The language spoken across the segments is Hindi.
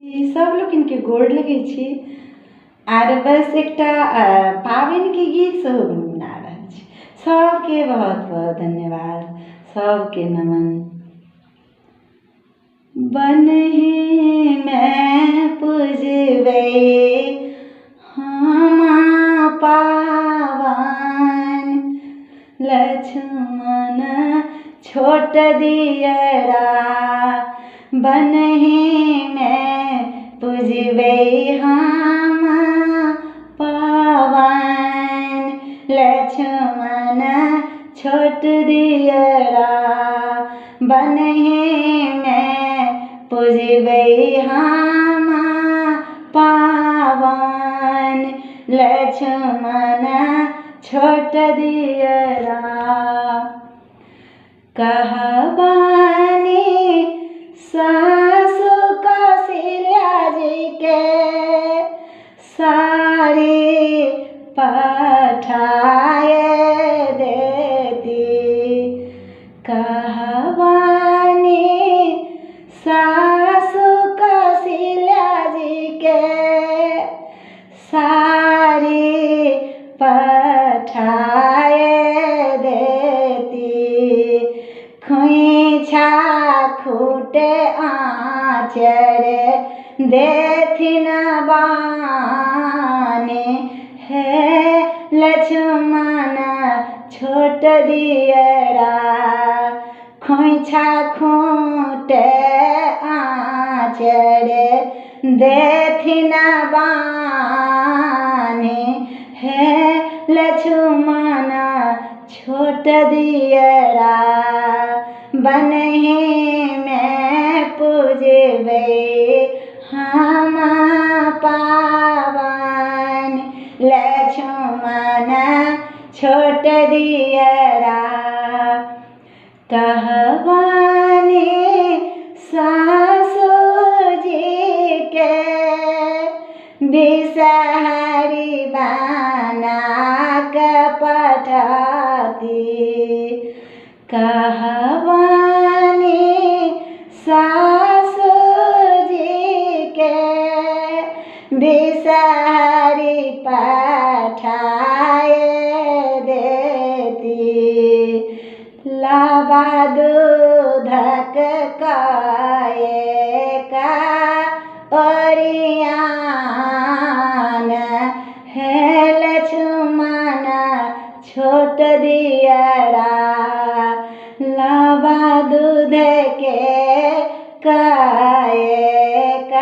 सब लोग इनके गोड़ लगे छी आर बस एकटा पाबनि के गीत सेहो गुनगुना रहल छी। सबके बहुत बहुत धन्यवाद, सबके नमन। बनहि में पूजबै हम पावन, लक्ष्मण छोट दियरा बनहि में पूजबै हम पावन, लक्ष्मण छोट दियरा बनहि में पूजबै हम पावन, लक्ष्मण छोट दियरा। कहबानी सासु कौशल्या जी के साड़ी पठाए देती, कहबानी सासु कौशल्या जी के साड़ी पठाए देती, खोइछा खूटे आँचर देथिन बाने, हे लक्ष्मण छोट दियरा खोइछा खूटे आँचर देथिन बाने, हे लक्ष्मण छोट दियरा बनहि में पूजबै हम पावन, लक्ष्मण छोट दियरा। कहबानी सासु जी के बिसहरी बना के पठाती, कहबानी सासु जी के बिसहरी पठाए देती, लाबा दूधक काएक ओरियान, हे लक्ष्मण छोट दियरा लाबा दूध के काएक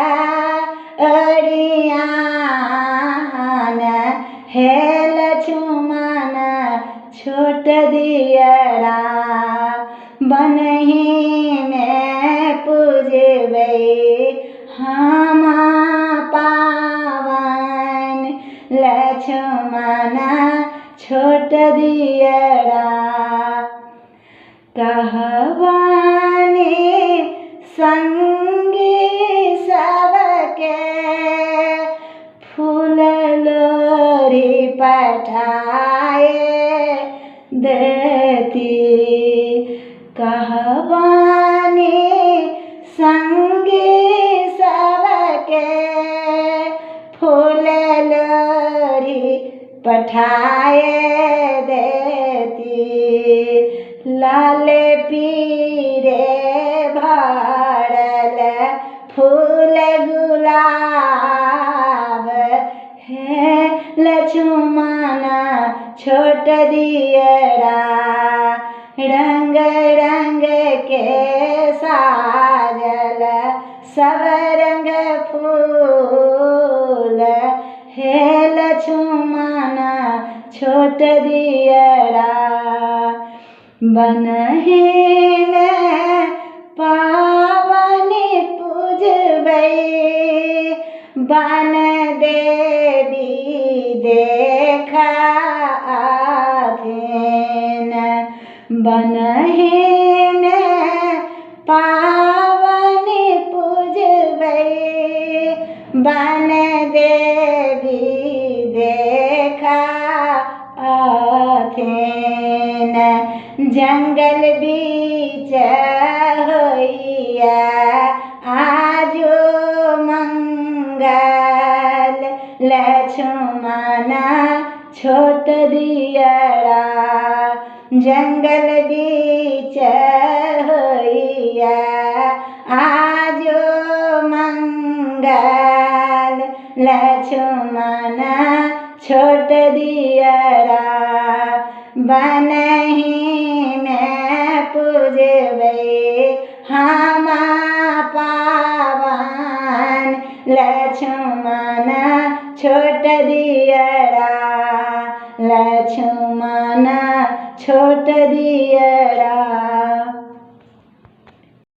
ओरियान, हे लक्ष्मण छोट दियरा बनहि में पूजबै हम पावन, लक्ष्मण छोट दियरा। कहबानी संगी सबके फूल लोरी पठाए देती, कहबानी संगी सबके फूल लोरी पठाए देती, लाल पीरे भरल फूल गुलाब, हे लक्ष्मण छोट दियरा रंग रंग के साजल सब रंग फूल, हे लक्ष्मण छोट दियरा बनहि में पावनि पूजबै बन देवी देखा आथिन, बनहि में पावनि पूजबै बन देवी देखा आथिन, जंगल बीच होइया आजो मंगल लक्ष्मण छोट दियरा जंगल बीच होइया आजो मंगल लक्ष्मण छोट दियरा बनहि में पूजबै हम पावन लक्ष्मण छोट दियरा लक्ष्मण छोट दियरा।